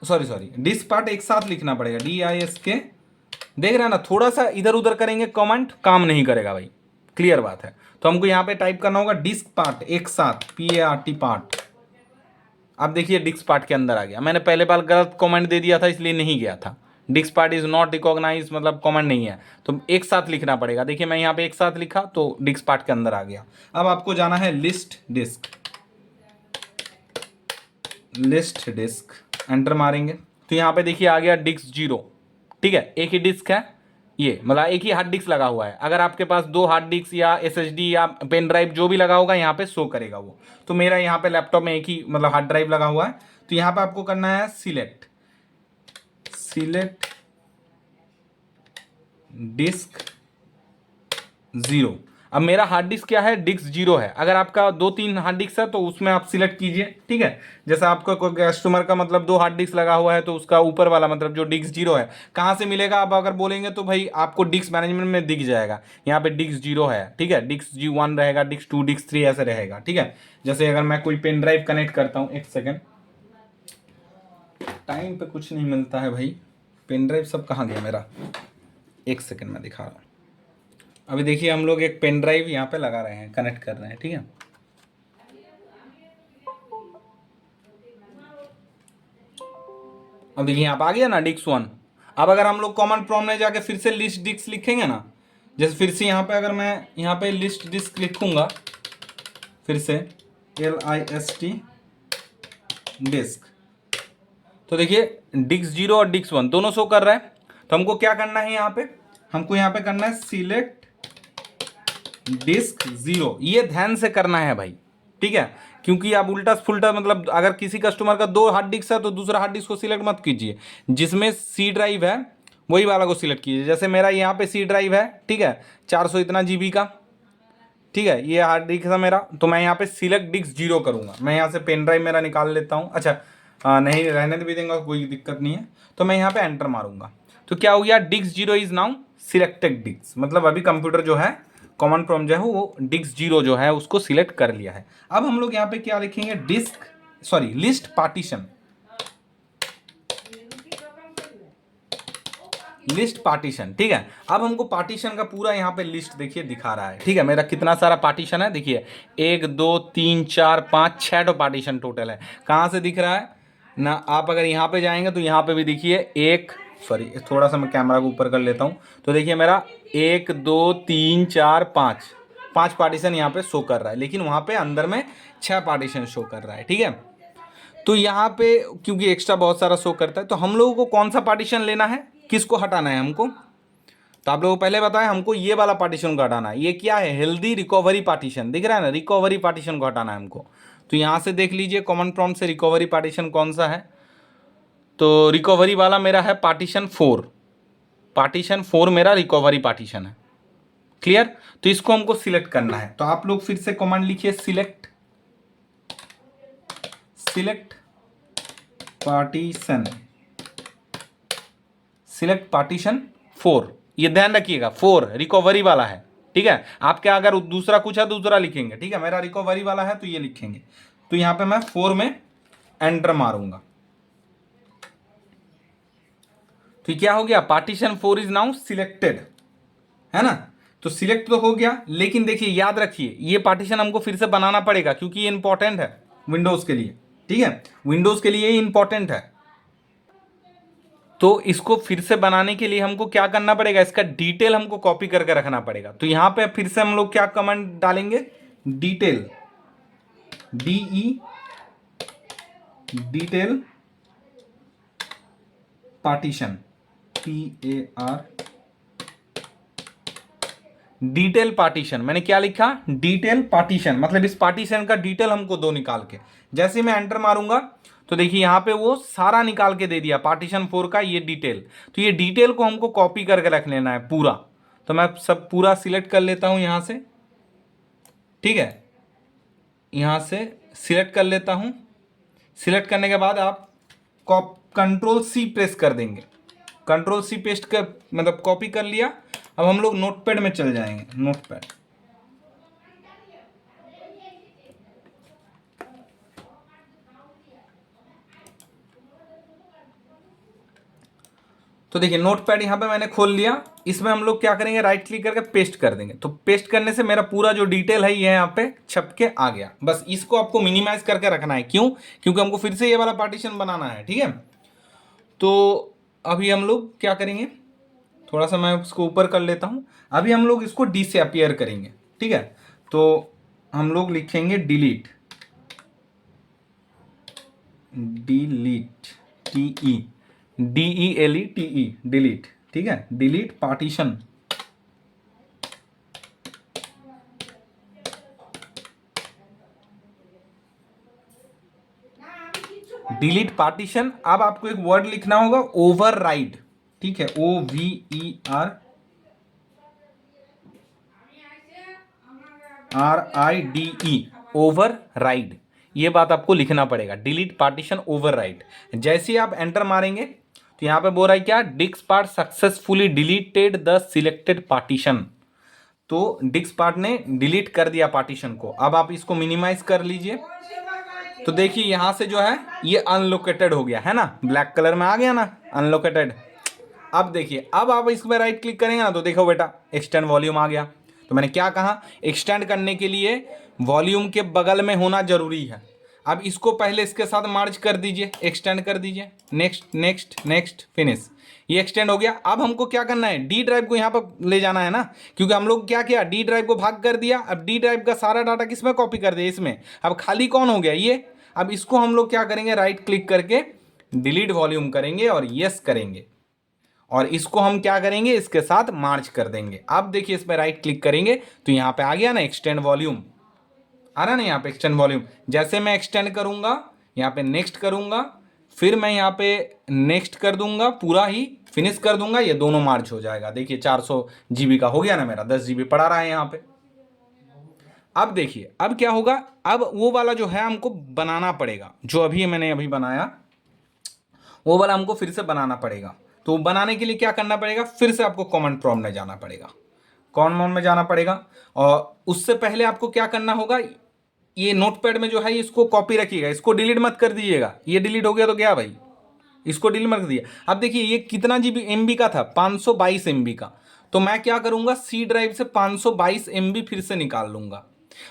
sorry disk part एक साथ लिखना पड़ेगा, DISK। देख रहे हैं ना, थोड़ा सा इधर उधर करेंगे कमेंट काम नहीं करेगा भाई, क्लियर बात है। तो हमको यहाँ पे टाइप करना होगा डिस्क पार्ट एक साथ, PART पार्ट। अब देखिए डिस्क पार्ट के अंदर आ गया। मैंने पहले बार गलत कमेंट दे दिया था इसलिए नहीं गया था। Disk part is not recognise मतलब कमेंट नहीं है, तो एक साथ लिखना पड़ेगा। देखिए मैं यहाँ पे एक साथ लिखा तो डिस्क पार्ट के अंदर आ गया। अब आपको जाना है list disk, list disk enter मारेंगे तो यहाँ पे देखिए आ गया डिस्क जीरो। ठीक है, एक ही डिस्क है ये, मतलब एक ही हार्ड डिस्क लगा हुआ है। अगर आपके पास दो हार्ड डिस्क या SSD या पेन ड्राइव जो भी लगा होगा यहाँ पे शो करेगा वो। तो मेरा यहाँ पे लैपटॉप में एक ही मतलब हार्ड ड्राइव लगा हुआ है। तो यहाँ पे आपको करना है सिलेक्ट डिस्क जीरो। अब मेरा हार्ड डिस्क क्या है, डिस्क जीरो है। अगर आपका 2-3 हार्ड डिस्क है तो उसमें आप सिलेक्ट कीजिए। ठीक है, जैसा आपका कोई कस्टमर का मतलब 2 हार्ड डिस्क लगा हुआ है तो उसका ऊपर वाला मतलब जो डिस्क जीरो है कहाँ से मिलेगा आप अगर बोलेंगे तो भाई आपको डिस्क मैनेजमेंट में दिख जाएगा, यहाँ पे डिस्क जीरो है। ठीक है, डिस्क G1 रहेगा, डिस्क 2, डिस्क 3 ऐसे रहेगा। ठीक है, जैसे अगर मैं कोई पेन ड्राइव कनेक्ट करता हूँ, एक सेकेंड, टाइम पे कुछ नहीं मिलता है भाई, पेन ड्राइव सब कहाँ गया मेरा, एक सेकेंड मैं दिखा रहा हूँ। अभी देखिए हम लोग एक पेन ड्राइव यहाँ पे लगा रहे हैं, कनेक्ट कर रहे हैं। ठीक है, अब देखिए यहाँ पे आ गया ना डिस्क 1। अब अगर हम लोग कॉमन प्रॉम्प्ट में जाके फिर से लिस्ट डिस्क लिखेंगे ना, जैसे फिर से यहाँ पे अगर मैं यहाँ पे लिस्ट डिस्क लिखूंगा फिर से LIST डिस्क, तो देखिए डिस्क जीरो और डिस्क 1 दोनों शो कर रहा है। तो हमको क्या करना है, यहाँ पे हमको यहाँ पे करना है सिलेक्ट डिस्क जीरो। ये ध्यान से करना है भाई, ठीक है, क्योंकि आप उल्टा फुल्टा मतलब अगर किसी कस्टमर का 2 हार्ड डिस्क है तो दूसरा हार्ड डिस्क को सिलेक्ट मत कीजिए, जिसमें C ड्राइव है वही वाला को सिलेक्ट कीजिए। जैसे मेरा यहाँ पे C ड्राइव है, ठीक है, 400 इतना GB का। ठीक है, ये हार्ड डिस्क है मेरा, तो मैं यहाँ पे सिलेक्ट डिस्क जीरो करूँगा। मैं यहाँ से पेन ड्राइव मेरा निकाल लेता हूँ। अच्छा नहीं रहने भी देंगे, कोई दिक्कत नहीं है। तो मैं यहाँ पे एंटर मारूंगा तो क्या हो गया, disk zero is now selected disk, मतलब अभी कंप्यूटर जो है कॉमन प्रॉम्प्ट जो है वो डिस्क जीरो जो है उसको सिलेक्ट कर लिया है। अब हम लोग यहाँ पे क्या लिखेंगे, disk sorry list partition, list partition. ठीक है, अब हमको पार्टीशन का पूरा यहाँ पे लिस्ट देखिए दिखा रहा है। ठीक है, मेरा कितना सारा पार्टीशन है देखिए, 1 2 3 4 5 6 तो पार्टीशन टोटल है। कहाँ से दिख रहा है ना, आप अगर यहाँ पे जाएंगे तो यहाँ पे भी देखिए एक, सॉरी थोड़ा सा मैं कैमरा को ऊपर कर लेता हूँ। तो देखिए मेरा 1 2 3 4 5 पार्टीशन यहाँ पे शो कर रहा है, लेकिन वहाँ पे अंदर में 6 पार्टीशन शो कर रहा है। ठीक है, तो यहाँ पे क्योंकि एक्स्ट्रा बहुत सारा शो करता है, तो हम लोगों को कौन सा पार्टीशन लेना है, किसको हटाना है हमको, तो आप लोगों को पहले बताया हमको ये वाला पार्टीशन को हटाना है। ये क्या है, हेल्दी रिकवरी पार्टीशन, दिख रहा है ना, रिकवरी पार्टीशन को हटाना है हमको। तो यहाँ से देख लीजिए कॉमन प्रॉम्प्ट से रिकवरी पार्टीशन कौन सा है, तो रिकवरी वाला मेरा है पार्टीशन 4, पार्टीशन 4 मेरा रिकवरी पार्टीशन है। क्लियर, तो इसको हमको सिलेक्ट करना है। तो आप लोग फिर से कमांड लिखिए सिलेक्ट पार्टीशन, सिलेक्ट पार्टीशन 4। ये ध्यान रखिएगा 4 रिकवरी वाला है। ठीक है, आपके अगर दूसरा कुछ है दूसरा लिखेंगे। ठीक है, मेरा रिकवरी वाला है तो ये लिखेंगे। तो यहां पे मैं 4 में एंटर मारूंगा तो क्या हो गया, पार्टीशन 4 इज नाउ सिलेक्टेड, है ना। तो सिलेक्ट तो हो गया, लेकिन देखिए याद रखिए ये पार्टीशन हमको फिर से बनाना पड़ेगा क्योंकि ये इंपॉर्टेंट है विंडोज के लिए। ठीक है, विंडोज के लिए ये इंपॉर्टेंट है। तो इसको फिर से बनाने के लिए हमको क्या करना पड़ेगा, इसका डिटेल हमको कॉपी करके रखना पड़ेगा। तो यहां पे फिर से हम लोग क्या कमांड डालेंगे, detail, detail partition. PAR, detail partition. मैंने क्या लिखा? डिटेल पार्टीशन, मतलब इस पार्टीशन का डिटेल हमको दो निकाल के। जैसे मैं एंटर मारूंगा तो देखिए यहां पे वो सारा निकाल के दे दिया, पार्टीशन 4 का ये डिटेल। तो ये डिटेल को हमको कॉपी करके रख लेना है पूरा। तो मैं सब पूरा सिलेक्ट कर लेता हूं यहां से, ठीक है, यहां से सिलेक्ट कर लेता हूं। सिलेक्ट करने के बाद आप कंट्रोल सी प्रेस कर देंगे। कंट्रोल सी पेस्ट कर, मतलब कॉपी कर लिया। अब हम लोग नोटपैड में चल जाएंगे, नोटपैड। तो देखिए नोटपैड यहां पे मैंने खोल लिया। इसमें हम लोग क्या करेंगे, राइट क्लिक करके पेस्ट कर देंगे। तो पेस्ट करने से मेरा पूरा जो डिटेल है ये यहाँ पे छप के आ गया। बस इसको आपको मिनिमाइज करके रखना है। क्यों? क्योंकि हमको फिर से ये वाला पार्टीशन बनाना है, ठीक है। तो अभी हम लोग क्या करेंगे, थोड़ा सा मैं उसको ऊपर कर लेता हूं। अभी हम लोग इसको डिसअपियर करेंगे, ठीक है। तो हम लोग लिखेंगे डिलीट, डिलीट, DELETE, डिलीट, ठीक है, डिलीट पार्टीशन। Delete partition. अब आपको एक वर्ड लिखना होगा, ओवरराइड, ठीक है, OVERRIDE, ओवरराइड। ये बात आपको लिखना पड़ेगा, डिलीट पार्टीशन ओवरराइड। जैसे ही आप एंटर मारेंगे तो यहां पे बोल रहा है क्या, disk part successfully deleted the selected partition. तो डिस्क पार्ट ने डिलीट कर दिया पार्टीशन को। अब आप इसको मिनिमाइज कर लीजिए। तो देखिए यहां से जो है ये अनलोकेटेड हो गया है ना, ब्लैक कलर में आ गया ना, अनलोकेटेड। अब देखिए, अब आप इसमें राइट क्लिक करेंगे ना तो देखो बेटा एक्सटेंड वॉल्यूम आ गया। तो मैंने क्या कहा, एक्सटेंड करने के लिए वॉल्यूम के बगल में होना जरूरी है। अब इसको पहले इसके साथ मार्च कर दीजिए, एक्सटेंड कर दीजिए, नेक्स्ट नेक्स्ट नेक्स्ट, फिनिश। ये एक्सटेंड हो गया। अब हमको क्या करना है, डी ड्राइव को यहाँ पर ले जाना है ना, क्योंकि हम लोग क्या किया, डी ड्राइव को भाग कर दिया। अब डी ड्राइव का सारा डाटा किसमें कॉपी कर दिया, इसमें। अब खाली कौन हो गया, ये। अब इसको हम लोग क्या करेंगे, राइट क्लिक करके डिलीट वॉल्यूम करेंगे और यस करेंगे। और इसको हम क्या करेंगे, इसके साथ मार्च कर देंगे। अब देखिए इस पर राइट क्लिक करेंगे तो यहां पे आ गया ना एक्सटेंड वॉल्यूम, आ रहा ना यहाँ पे एक्सटेंड वॉल्यूम। जैसे मैं एक्सटेंड करूंगा, यहाँ पे नेक्स्ट करूंगा, फिर मैं यहाँ पे नेक्स्ट कर दूंगा, पूरा ही फिनिश कर दूंगा, ये दोनों मार्च हो जाएगा। देखिए 400 GB का हो गया ना, मेरा 10 GB पड़ा रहा है यहाँ पे। अब देखिए अब क्या होगा, अब वो वाला जो है हमको बनाना पड़ेगा, जो अभी मैंने अभी बनाया वो वाला हमको फिर से बनाना पड़ेगा। तो बनाने के लिए क्या करना पड़ेगा, फिर से आपको कमांड प्रॉम्प्ट में जाना पड़ेगा, कमांड में जाना पड़ेगा। और उससे पहले आपको क्या करना होगा, ये नोटपैड में जो है इसको कॉपी रखिएगा, इसको डिलीट मत कर दीजिएगा। ये डिलीट हो गया तो क्या भाई, इसको डिलीट मत कर दिया। अब देखिए ये कितना GB MB का था, 522 MB का। तो मैं क्या करूंगा, सी ड्राइव से 522 MB फिर से निकाल लूंगा।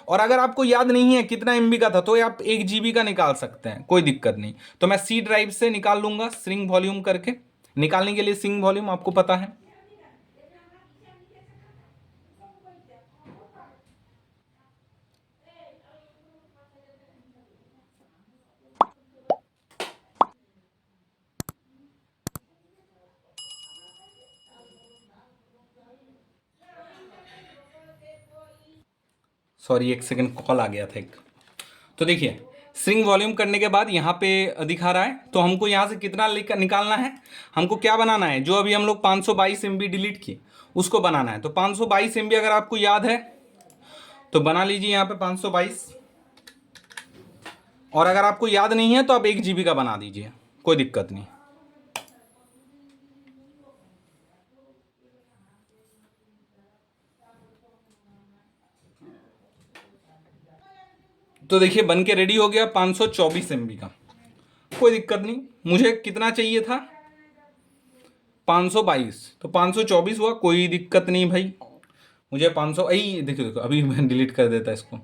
और अगर आपको याद नहीं है कितना MB का था तो आप 1 GB का निकाल सकते हैं, कोई दिक्कत नहीं। तो मैं सी ड्राइव से निकाल लूंगा, स्ट्रिंग वॉल्यूम करके। निकालने के लिए स्ट्रिंग वॉल्यूम आपको पता है, सॉरी एक सेकंड कॉल आ गया था एक। तो देखिए स्ट्रिंग वॉल्यूम करने के बाद यहाँ पे दिखा रहा है, तो हमको यहाँ से कितना निकालना है, हमको क्या बनाना है, जो अभी हम लोग 522 MB डिलीट किए उसको बनाना है। तो 522 MB अगर आपको याद है तो बना लीजिए यहाँ पे 522। और अगर आपको याद नहीं है तो आप 1 GB का बना दीजिए, कोई दिक्कत नहीं। तो देखिए बन के रेडी हो गया 524 MB का, कोई दिक्कत नहीं। मुझे कितना चाहिए था, 522, तो 524 हुआ, कोई दिक्कत नहीं भाई। मुझे 500 देखो देखो अभी मैं डिलीट कर देता इसको।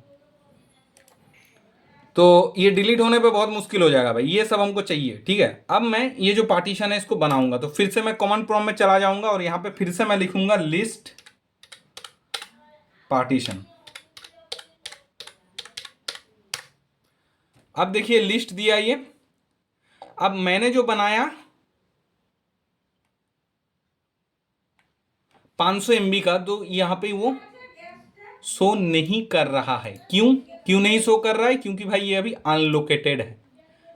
तो ये डिलीट होने पे बहुत मुश्किल हो जाएगा भाई, ये सब हमको चाहिए, ठीक है। अब मैं ये जो पार्टीशन है इसको बनाऊंगा, तो फिर से मैं कमांड प्रॉम्प्ट में चला जाऊंगा और यहां पे फिर से मैं लिखूंगा लिस्ट पार्टीशन। अब देखिए लिस्ट दिया ये। अब मैंने जो बनाया 500 MB का, तो यहाँ पे वो शो नहीं कर रहा है। क्यों क्यों नहीं शो कर रहा है? क्योंकि भाई ये अभी अनलोकेटेड है।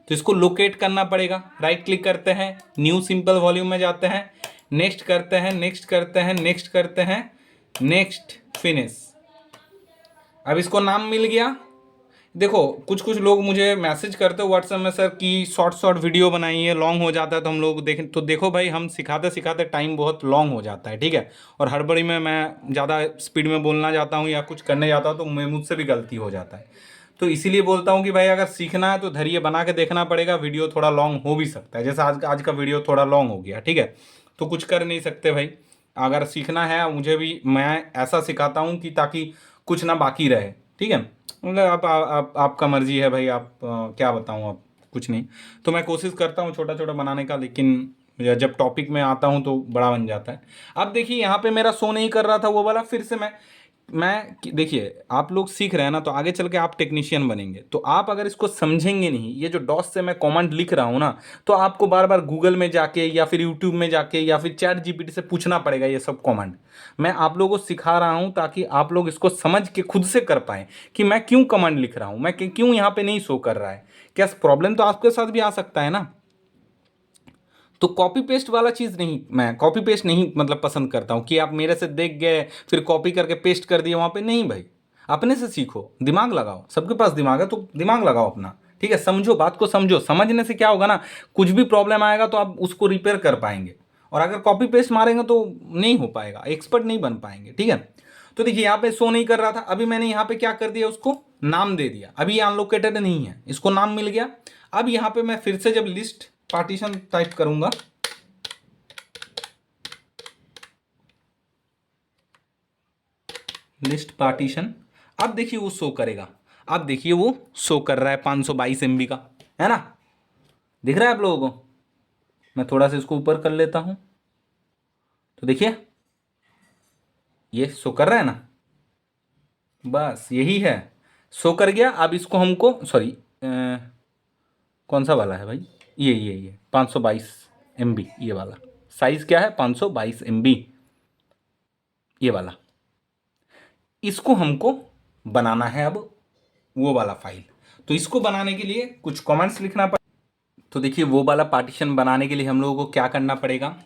तो इसको लोकेट करना पड़ेगा। राइट क्लिक करते हैं, न्यू सिंपल वॉल्यूम में जाते हैं, नेक्स्ट करते हैं, नेक्स्ट करते हैं, नेक्स्ट करते हैं, नेक्स्ट, फिनिश। अब इसको नाम मिल गया। देखो कुछ कुछ लोग मुझे मैसेज करते हो व्हाट्सएप में, सर कि शॉर्ट शॉर्ट वीडियो बनाइए, लॉन्ग हो जाता है तो हम लोग देखें। तो देखो भाई, हम सिखाते सिखाते टाइम बहुत लॉन्ग हो जाता है, ठीक है। और हड़बड़ी में मैं ज़्यादा स्पीड में बोलना जाता हूँ या कुछ करने जाता हूँ तो मुझसे भी गलती हो जाता है। तो इसीलिए बोलता हूँ कि भाई अगर सीखना है तो धैर्य बना के देखना पड़ेगा। वीडियो थोड़ा लॉन्ग हो भी सकता है, जैसे आज का वीडियो थोड़ा लॉन्ग हो गया, ठीक है। तो कुछ कर नहीं सकते भाई। अगर सीखना है मुझे भी, मैं ऐसा सिखाता हूँ कि ताकि कुछ ना बाकी रहे, ठीक है। मतलब आपका मर्जी है भाई, आप क्या बताऊँ, आप कुछ नहीं। तो मैं कोशिश करता हूँ छोटा छोटा बनाने का, लेकिन जब टॉपिक में आता हूँ तो बड़ा बन जाता है। अब देखिए यहाँ पे मेरा शो नहीं कर रहा था वो वाला, फिर से देखिए आप लोग सीख रहे हैं ना, तो आगे चल के आप टेक्नीशियन बनेंगे। तो आप अगर इसको समझेंगे नहीं, ये जो डॉस से मैं कमेंट लिख रहा हूँ ना, तो आपको बार बार गूगल में जाके या फिर यूट्यूब में जाके या फिर चैट जीपीटी से पूछना पड़ेगा ये सब कमेंट। मैं आप लोगों को सिखा रहा हूँ ताकि आप लोग इसको समझ के खुद से कर पाएं कि मैं क्यों कमेंट लिख रहा हूँ, मैं क्यों यहाँ पे नहीं शो कर रहा है। क्या प्रॉब्लम तो आपके साथ भी आ सकता है ना। तो कॉपी पेस्ट वाला चीज़ नहीं, मैं कॉपी पेस्ट नहीं मतलब पसंद करता हूँ कि आप मेरे से देख गए फिर कॉपी करके पेस्ट कर दिए वहाँ पे। नहीं भाई, अपने से सीखो, दिमाग लगाओ। सबके पास दिमाग है तो दिमाग लगाओ अपना, ठीक है। समझो, बात को समझो। समझने से क्या होगा ना, कुछ भी प्रॉब्लम आएगा तो आप उसको रिपेयर कर पाएंगे। और अगर कॉपी पेस्ट मारेंगे तो नहीं हो पाएगा, एक्सपर्ट नहीं बन पाएंगे, ठीक है। तो देखिए यहाँ पे शो नहीं कर रहा था, अभी मैंने यहाँ पे क्या कर दिया, उसको नाम दे दिया। अभी ये अनलोकेटेड नहीं है, इसको नाम मिल गया। अब यहाँ पे मैं फिर से जब लिस्ट पार्टीशन टाइप करूंगा, लिस्ट पार्टीशन, अब देखिए वो शो करेगा। अब देखिए वो शो कर रहा है 522 MB का, है ना। दिख रहा है आप लोगों को? मैं थोड़ा सा इसको ऊपर कर लेता हूं, तो देखिए ये शो कर रहा है ना। बस यही है, शो कर गया। अब इसको हमको, सॉरी कौन सा वाला है भाई, ये 522 MB, ये वाला साइज क्या है, 522 MB, ये वाला। इसको हमको बनाना है अब वो वाला फाइल। तो इसको बनाने के लिए कुछ कमेंट्स लिखना पड़ेगा। तो देखिए वो वाला पार्टीशन बनाने के लिए हम लोगों को क्या करना पड़ेगा।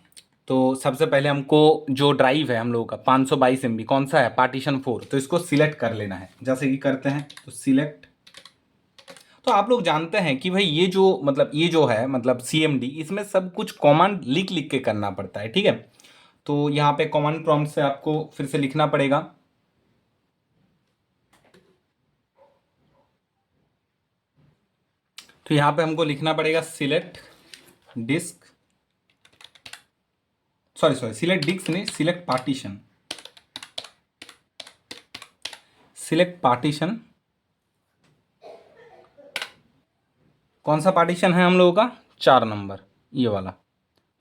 तो सबसे पहले हमको जो ड्राइव है हम लोगों का 522 MB कौन सा है, पार्टीशन 4, तो इसको सिलेक्ट कर लेना है। जैसे कि करते हैं तो सिलेक्ट। तो आप लोग जानते हैं कि भाई ये जो मतलब ये जो है मतलब CMD, इसमें सब कुछ कमांड लिख लिख के करना पड़ता है, ठीक है। तो यहाँ पे कमांड प्रॉम्प्ट से आपको फिर से लिखना पड़ेगा। तो यहाँ पे हमको लिखना पड़ेगा select disk, sorry select disk नहीं, सिलेक्ट पार्टीशन, सिलेक्ट पार्टीशन। कौन सा पार्टीशन है हम लोगों का, 4 नंबर, ये वाला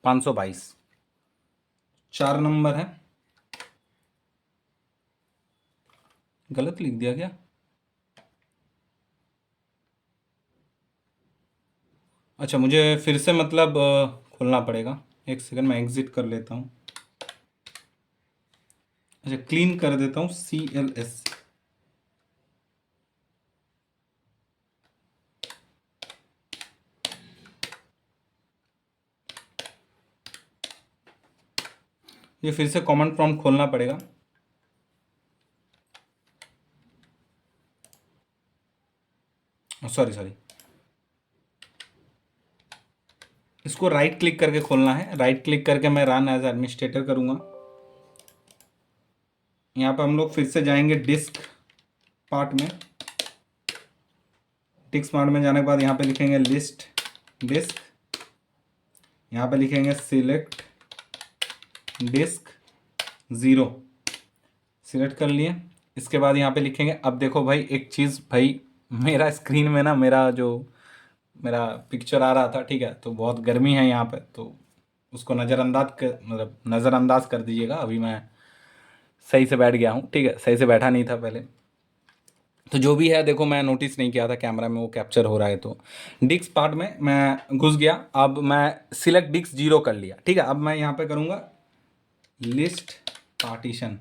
522 4 नंबर है। गलत लिख दिया क्या? अच्छा, मुझे फिर से मतलब खोलना पड़ेगा। एक सेकंड, मैं एग्जिट कर लेता हूँ। अच्छा, क्लीन कर देता हूँ, CLS। ये फिर से कमांड प्रॉम्प्ट खोलना पड़ेगा। सॉरी, इसको राइट क्लिक करके खोलना है। राइट क्लिक करके मैं रन एज एडमिनिस्ट्रेटर करूँगा। यहाँ पे हम लोग फिर से जाएंगे डिस्क पार्ट में। डिस्क पार्ट में जाने के बाद यहाँ पे लिखेंगे लिस्ट डिस्क, यहाँ पे लिखेंगे सिलेक्ट डिस्क 0, सिलेक्ट कर लिए। इसके बाद यहाँ पे लिखेंगे, अब देखो भाई एक चीज़, भाई मेरा स्क्रीन में ना मेरा पिक्चर आ रहा था, ठीक है। तो बहुत गर्मी है यहाँ पे, तो उसको नज़रअंदाज कर दीजिएगा। अभी मैं सही से बैठ गया हूँ, ठीक है, सही से बैठा नहीं था पहले। तो जो भी है देखो, मैं नोटिस नहीं किया था कैमरा में वो कैप्चर हो रहा है। तो डिस्क पार्ट में मैं घुस गया। अब मैं सिलेक्ट डिस्क 0 कर लिया, ठीक है। अब मैं यहाँ पे करूँगा लिस्ट पार्टीशन।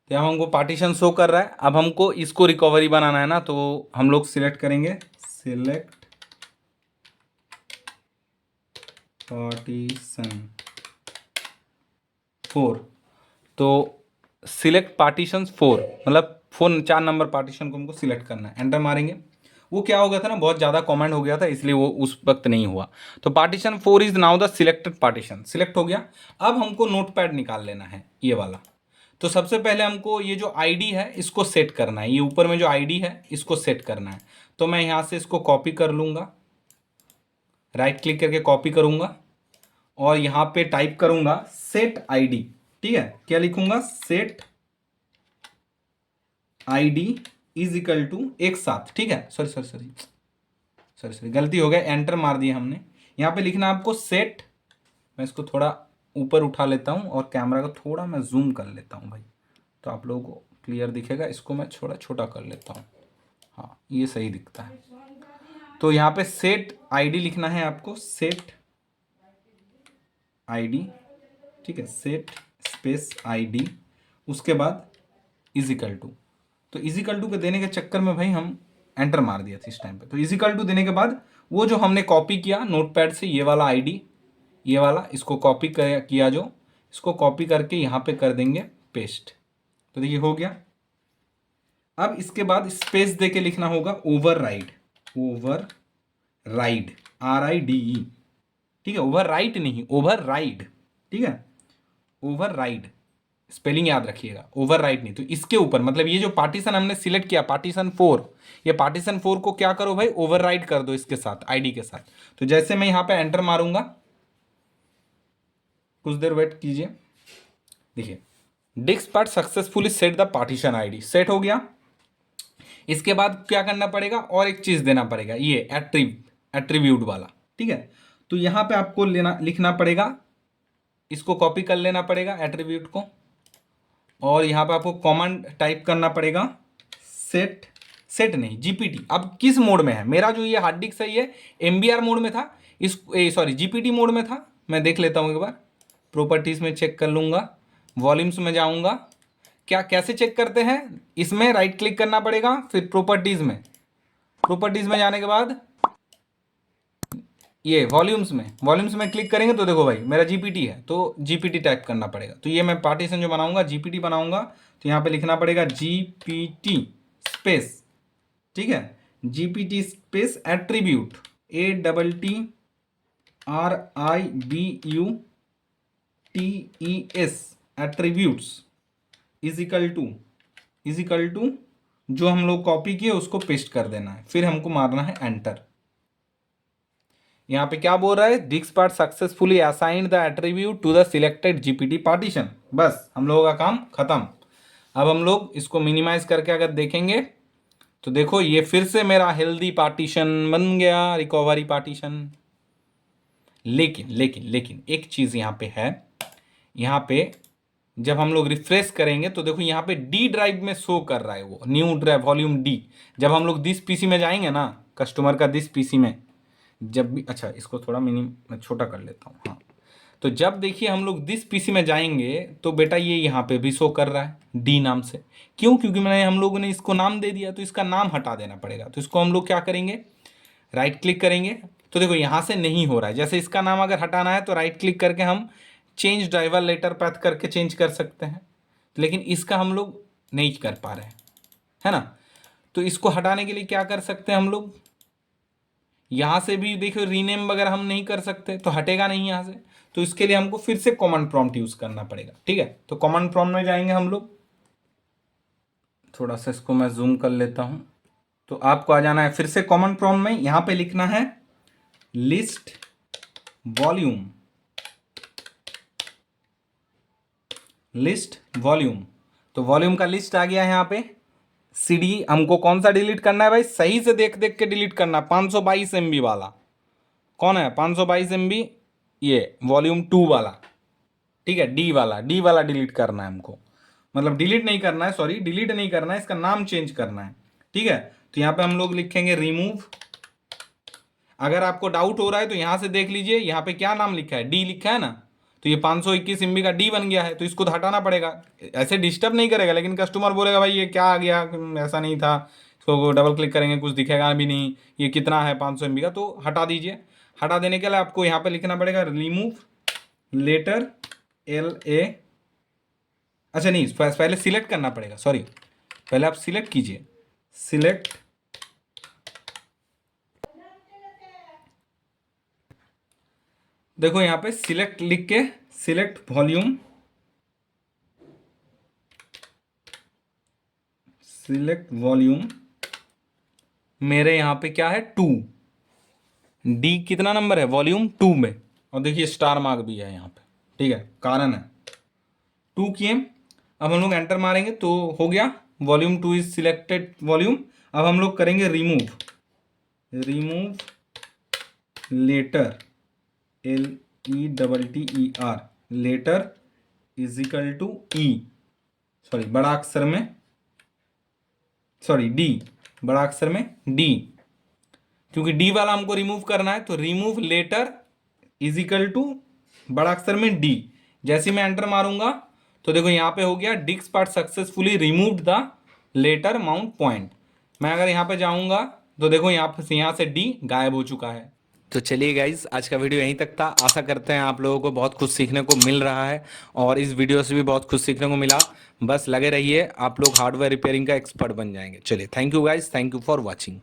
तो यहाँ हमको पार्टीशन शो कर रहा है। अब हमको इसको रिकवरी बनाना है ना, तो हम लोग सिलेक्ट करेंगे सिलेक्ट पार्टीशन 4। तो सिलेक्ट पार्टीशन 4 मतलब 4 नंबर पार्टीशन को हमको सिलेक्ट करना है। एंटर मारेंगे। वो क्या हो गया था ना, बहुत ज़्यादा कमेंट हो गया था, इसलिए वो उस वक्त नहीं हुआ। तो partition 4 is now the selected partition, select हो गया। अब हमको नोटपैड निकाल लेना है ये वाला। तो सबसे पहले हमको ये जो आईडी है इसको सेट करना है। ये ऊपर में जो आईडी है इसको सेट करना है। तो मैं यहाँ से इसको कॉपी कर लूँगा, राइट क्लिक करके कॉपी करूँगा और यहाँ पे टाइप करूँगा सेट आईडी। ठीक है, क्या लिखूंगा, set ID is equal to एक साथ। ठीक है, सॉरी गलती हो गया, एंटर मार दिया हमने। यहाँ पे लिखना आपको सेट, मैं इसको थोड़ा ऊपर उठा लेता हूँ और कैमरा को थोड़ा मैं जूम कर लेता हूँ भाई, तो आप लोगों को क्लियर दिखेगा। इसको मैं थोड़ा छोटा कर लेता हूँ, हाँ ये सही दिखता है। तो यहाँ पे सेट आईडी लिखना है आपको, सेट आईडी। ठीक है, सेट स्पेस आईडी, उसके बाद इजिकल टू। तो इजिकल टू के देने के चक्कर में भाई हम एंटर मार दिया था इस टाइम पे। तो इजिकल टू देने के बाद वो जो हमने कॉपी किया नोटपैड से, ये वाला आईडी, ये वाला, इसको कॉपी किया जो, इसको कॉपी करके यहाँ पे कर देंगे पेस्ट। तो देखिए हो गया। अब इसके बाद स्पेस दे के लिखना होगा ओवरराइड, ओवरराइड RIDE। ठीक है, ओवरराइट नहीं, ओवरराइड। ठीक है, ओवरराइड स्पेलिंग याद रखिएगा, ओवरराइट नहीं। तो इसके ऊपर मतलब ये जो पार्टीशन हमने सिलेक्ट किया पार्टीशन 4, ये पार्टीशन 4 को क्या करो भाई, ओवरराइड कर दो इसके साथ, आईडी के साथ। तो जैसे मैं यहाँ पे एंटर मारूंगा, कुछ देर वेट कीजिए, देखिए disk part successfully set the partition ID, set हो गया। इसके बाद क्या करना पड़ेगा, और एक चीज देना पड़ेगा, ये एट्रीब्यूट वाला। ठीक है, तो यहाँ पे आपको लिखना पड़ेगा, इसको कॉपी कर लेना पड़ेगा एट्रीब्यूट को, और यहाँ पे आपको कमांड टाइप करना पड़ेगा सेट नहीं जीपीटी। अब किस मोड में है मेरा जो ये हार्ड डिस्क है, ये MBR मोड में था, सॉरी जीपीटी मोड में था। मैं देख लेता हूँ एक बार, प्रॉपर्टीज में चेक कर लूँगा, वॉल्यूम्स में जाऊँगा। क्या कैसे चेक करते हैं, इसमें राइट क्लिक करना पड़ेगा, फिर प्रॉपर्टीज में जाने के बाद ये वॉल्यूम्स में क्लिक करेंगे तो देखो भाई मेरा जीपीटी है, तो जीपीटी टाइप करना पड़ेगा। तो ये मैं पार्टीशन जो बनाऊंगा जीपीटी बनाऊंगा, तो यहाँ पे लिखना पड़ेगा जीपीटी स्पेस, ठीक है, GPT space attribute ATTRIBUTES attributes is equal to जो हम लोग कॉपी किए उसको पेस्ट कर देना है, फिर हमको मारना है एंटर। यहाँ पे क्या बोल रहा है, disk part successfully assigned the attribute to the selected GPT partition. बस हम लोगों का काम खत्म। अब हम लोग इसको मिनिमाइज करके अगर देखेंगे तो देखो ये फिर से मेरा हेल्दी पार्टीशन बन गया, रिकवरी पार्टीशन। लेकिन एक चीज यहाँ पे है, यहाँ पे जब हम लोग रिफ्रेश करेंगे तो देखो यहाँ पे डी ड्राइव में शो कर रहा है, वो न्यू ड्राइव वॉल्यूम डी। जब हम लोग दिस पीसी में जाएंगे ना, कस्टमर का दिस पीसी में जब भी, अच्छा इसको थोड़ा मैं छोटा कर लेता हूँ, हाँ। तो जब देखिए हम लोग दिस पीसी में जाएंगे तो बेटा ये यहाँ पे भी शो कर रहा है डी नाम से। क्यों, क्योंकि हम लोगों ने इसको नाम दे दिया, तो इसका नाम हटा देना पड़ेगा। तो इसको हम लोग क्या करेंगे, राइट क्लिक करेंगे, तो देखो यहाँ से नहीं हो रहा है। जैसे इसका नाम अगर हटाना है तो राइट क्लिक करके हम चेंज ड्राइवर लेटर पैथ करके चेंज कर सकते हैं, लेकिन इसका हम लोग नहीं कर पा रहे हैं, है ना। तो इसको हटाने के लिए क्या कर सकते हैं हम लोग, यहाँ से भी देखो रीनेम वगैरह हम नहीं कर सकते, तो हटेगा नहीं यहाँ से। तो इसके लिए हमको फिर से कमांड प्रॉम्प्ट यूज करना पड़ेगा। ठीक है, तो कमांड प्रॉम्प्ट में जाएंगे हम लोग, थोड़ा सा इसको मैं जूम कर लेता हूँ। तो आपको आ जाना है फिर से कमांड प्रॉम्प्ट में, यहाँ पे लिखना है लिस्ट वॉल्यूम, तो वॉल्यूम का लिस्ट आ गया है यहाँ पे। सीडी हमको कौन सा डिलीट करना है भाई, सही से देख देख के डिलीट करना, 522 MB वाला। कौन है 522 MB, ये वॉल्यूम 2 वाला। ठीक है, डी वाला डिलीट करना है हमको, मतलब डिलीट नहीं करना है, सॉरी डिलीट नहीं करना है, इसका नाम चेंज करना है। ठीक है, तो यहाँ पे हम लोग लिखेंगे रिमूव। अगर आपको डाउट हो रहा है तो यहाँ से देख लीजिए, यहाँ पे क्या नाम लिखा है, डी लिखा है ना, तो ये 521 MB का डी बन गया है, तो इसको तो हटाना पड़ेगा। ऐसे डिस्टर्ब नहीं करेगा, लेकिन कस्टमर बोलेगा भाई ये क्या आ गया, ऐसा नहीं था। इसको डबल क्लिक करेंगे कुछ दिखेगा भी नहीं, ये कितना है 500 MB का, तो हटा दीजिए। हटा देने के लिए आपको यहाँ पे लिखना पड़ेगा रिमूव लेटर LA, अच्छा नहीं, पहले सिलेक्ट करना पड़ेगा, सॉरी, पहले आप सिलेक्ट कीजिए, सिलेक्ट, देखो यहाँ पे सिलेक्ट लिख के सिलेक्ट वॉल्यूम, सिलेक्ट वॉल्यूम, मेरे यहाँ पे क्या है 2, डी कितना नंबर है, वॉल्यूम 2 में, और देखिए स्टार मार्क भी है यहाँ पे, ठीक है, कारण है 2 किए। अब हम लोग एंटर मारेंगे तो हो गया, वॉल्यूम 2 इज सिलेक्टेड वॉल्यूम। अब हम लोग करेंगे remove, remove letter LETTER, letter is equal to E, sorry बड़ा अक्षर में, सॉरी D, बड़ा अक्षर में D, क्योंकि D वाला हमको रिमूव करना है, तो रिमूव लेटर इजिकल टू बड़ा अक्षर में D। जैसे मैं एंटर मारूंगा तो देखो यहाँ पे हो गया disk part successfully removed the letter mount point. मैं अगर यहाँ पे जाऊंगा तो देखो यहाँ से D गायब हो चुका है। तो चलिए गाइज, आज का वीडियो यहीं तक था। आशा करते हैं आप लोगों को बहुत कुछ सीखने को मिल रहा है, और इस वीडियो से भी बहुत कुछ सीखने को मिला। बस लगे रहिए, आप लोग हार्डवेयर रिपेयरिंग का एक्सपर्ट बन जाएंगे। चलिए, thank you guys, thank you for watching.